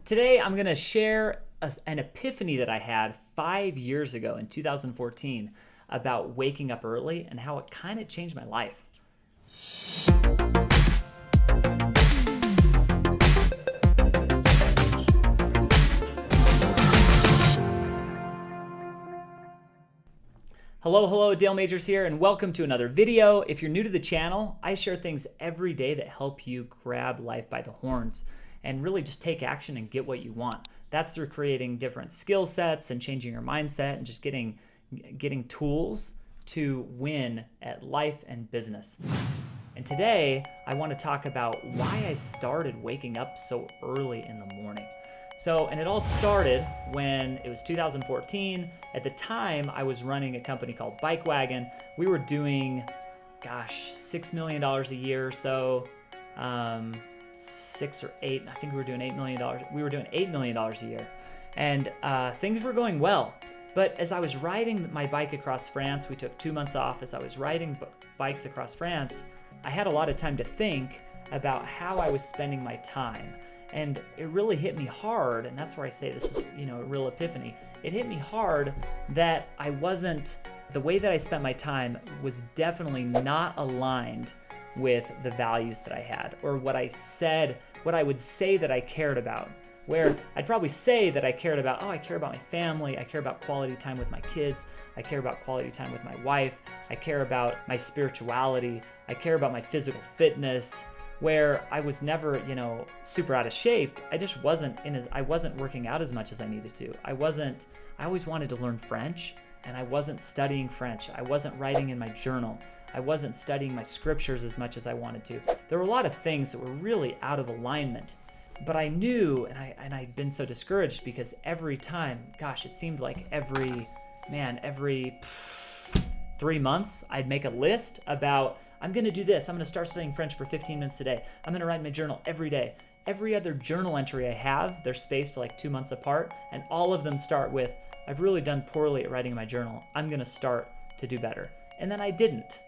Today, I'm going to share an epiphany that I had 5 years ago in 2014 about waking up early and how it kind of changed my life. Hello, Dale Majors here, and welcome to another video. If you're new to the channel, I share things every day that help you grab life by the horns and really just take action and get what you want. That's through creating different skill sets and changing your mindset and just getting tools to win at life and business. And today, I want to talk about why I started waking up so early in the morning. And it all started when it was 2014. At the time, I was running a company called Bike Wagon. We were doing, $6 million a year or so. 6 or 8, I think we were doing $8 million. We were doing $8 million a year. And things were going well. But as I was riding my bike across France, we took 2 months off. As I was riding bikes across France, I had a lot of time to think about how I was spending my time. And it really hit me hard, and that's where I say this is, a real epiphany. It hit me hard that the way that I spent my time was definitely not aligned with the values that I had, or what I would say that I cared about. Where I'd probably say that I cared about, I care about my family, I care about quality time with my kids, I care about quality time with my wife, I care about my spirituality, I care about my physical fitness. Where I was never, super out of shape. I wasn't working out as much as I needed to. I always wanted to learn French, and I wasn't studying French. I wasn't writing in my journal. I wasn't studying my scriptures as much as I wanted to. There were a lot of things that were really out of alignment. But I knew, and I'd been so discouraged because every time, it seemed like every 3 months, I'd make a list about, I'm going to do this. I'm going to start studying French for 15 minutes a day. I'm going to write my journal every day. Every other journal entry I have, they're spaced like 2 months apart, and all of them start with, I've really done poorly at writing my journal. I'm going to start to do better. And then I didn't.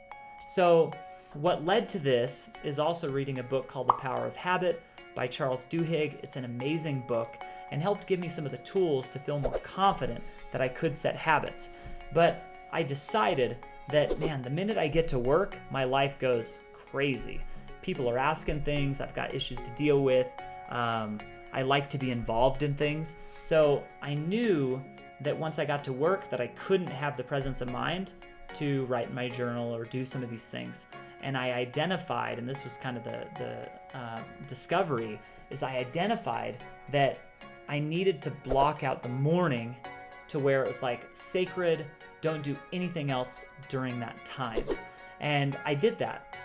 So what led to this is also reading a book called The Power of Habit by Charles Duhigg. It's an amazing book and helped give me some of the tools to feel more confident that I could set habits. But I decided that, the minute I get to work, my life goes crazy. People are asking things. I've got issues to deal with. I like to be involved in things. So I knew that once I got to work that I couldn't have the presence of mind to write in my journal or do some of these things. And I identified, and this was kind of the discovery, is I identified that I needed to block out the morning to where it was like sacred. Don't do anything else during that time. And I did that.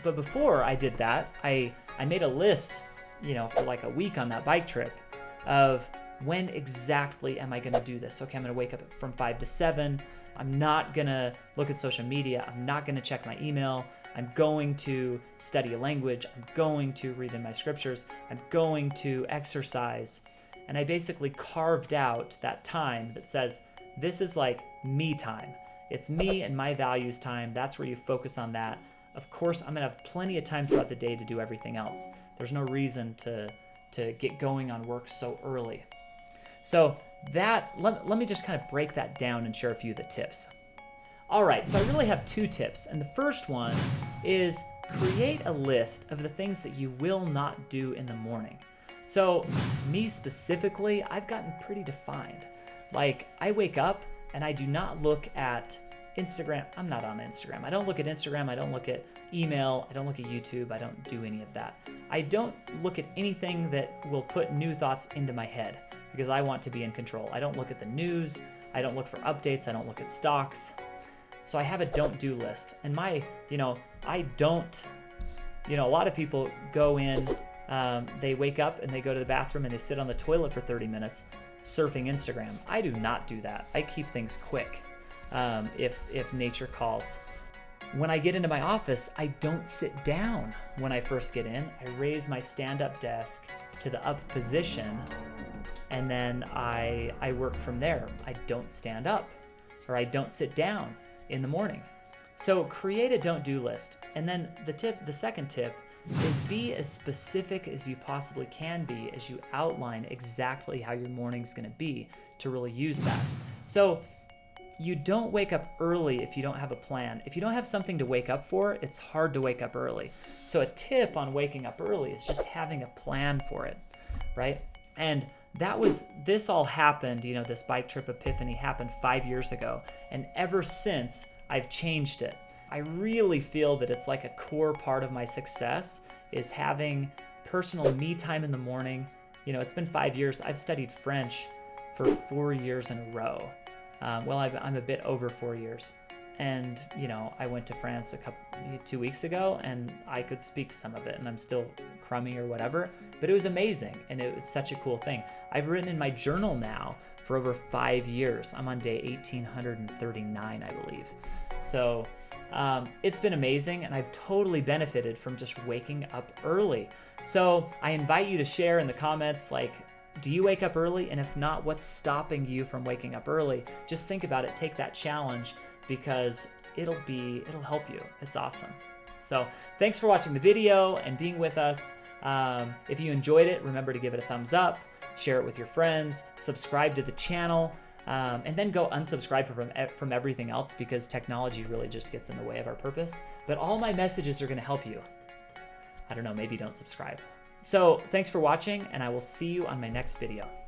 But before I did that, I made a list, for like a week on that bike trip of when exactly am I going to do this? Okay, I'm going to wake up from 5 to 7. I'm not going to look at social media. I'm not going to check my email. I'm going to study a language. I'm going to read in my scriptures. I'm going to exercise. And I basically carved out that time that says, this is like me time. It's me and my values time. That's where you focus on that. Of course, I'm going to have plenty of time throughout the day to do everything else. There's no reason to get going on work so early. So let me just kind of break that down and share a few of the tips. All right, so I really have 2 tips. And the first one is create a list of the things that you will not do in the morning. So me specifically, I've gotten pretty defined. Like, I wake up and I do not look at Instagram. I'm not on Instagram. I don't look at Instagram. I don't look at email. I don't look at YouTube. I don't do any of that. I don't look at anything that will put new thoughts into my head because I want to be in control. I don't look at the news. I don't look for updates. I don't look at stocks. So I have a don't do list. And a lot of people go in, they wake up and they go to the bathroom and they sit on the toilet for 30 minutes. Surfing Instagram. I do not do that. I keep things quick if nature calls. When I get into my office, I don't sit down when I first get in. I raise my stand-up desk to the up position, and then I work from there. I don't stand up, or I don't sit down in the morning. So create a don't do list. And then the second tip is be as specific as you possibly can be as you outline exactly how your morning's gonna be to really use that. So you don't wake up early if you don't have a plan. If you don't have something to wake up for, it's hard to wake up early. So a tip on waking up early is just having a plan for it, right? And this all happened, this bike trip epiphany happened 5 years ago. And ever since, I've changed it. I really feel that it's like a core part of my success is having personal me time in the morning. It's been 5 years. I've studied French for 4 years in a row. I'm a bit over 4 years. And, I went to France 2 weeks ago and I could speak some of it and I'm still crummy or whatever, but it was amazing and it was such a cool thing. I've written in my journal now for over 5 years. I'm on day 1839, I believe. So it's been amazing and I've totally benefited from just waking up early. So I invite you to share in the comments, do you wake up early? And if not, what's stopping you from waking up early? Just think about it, take that challenge because it'll help you. It's awesome. So thanks for watching the video and being with us. If you enjoyed it, remember to give it a thumbs up, share it with your friends, subscribe to the channel, and then go unsubscribe from everything else because technology really just gets in the way of our purpose. But all my messages are gonna help you. I don't know, maybe don't subscribe. So thanks for watching and I will see you on my next video.